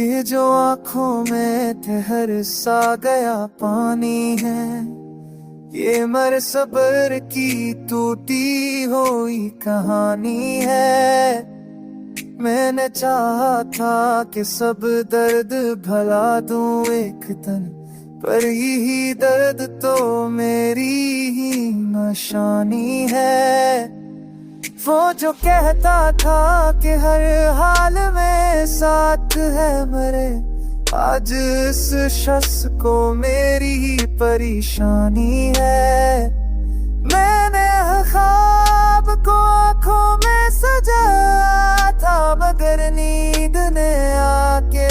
ये जो आंखों में ठहर सा गया पानी है, ये मर सबर की टूटी हुई कहानी है। मैंने चाहा था कि सब दर्द भला दूं एक दिन, पर यही दर्द तो मेरी ही निशानी है। वो जो कहता था कि हर हाल में साथ है मेरे, आज इस शख्स को मेरी ही परेशानी है। मैंने ख्वाब को आंखों में सजाया था, मगर नींद ने आके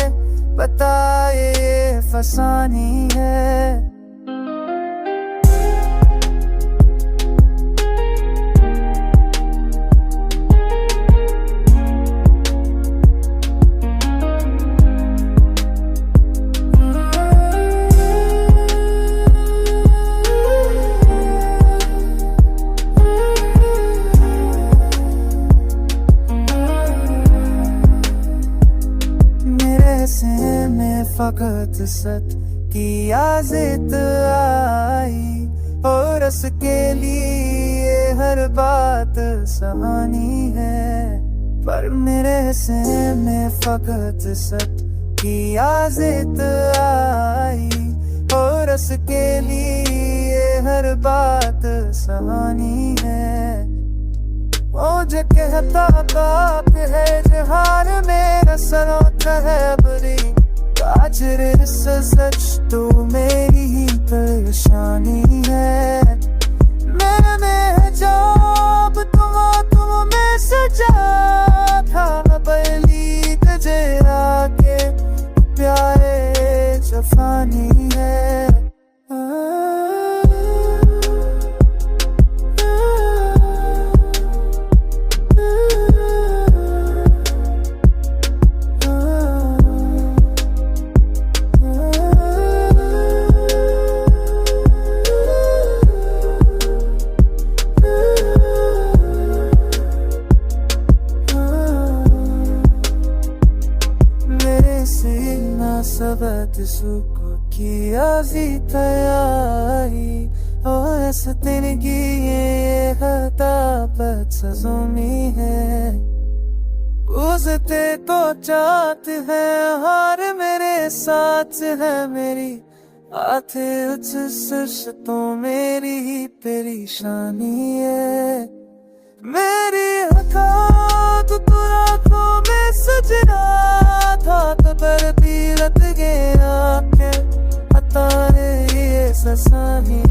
बताए फसानी है। में फकत सत की आज़ित आई, और रस के लिए हर बात सहानी है। पर मेरे से में फकत सत की आज़ित आई, और रस के लिए हर बात सहानी है। मुझे कहता बाप है जहान मेरा सरोता है बड़ी, काजर सच तो मेरी ही परेशानी है। मैंने जब तुम में सजा था, बली तुझे आके प्यारे जफानी है। सबत सुख की आजी तैयारी, और ऐस दिन की ये खताबत सजोमी है। उसते तो चाहते हैं हार मेरे साथ है मेरी, आते उस सच तो मेरी ही परेशानी है। मेरी हथात तो रातों में सजना था, पर भी रत गया के हतारे ये ससानी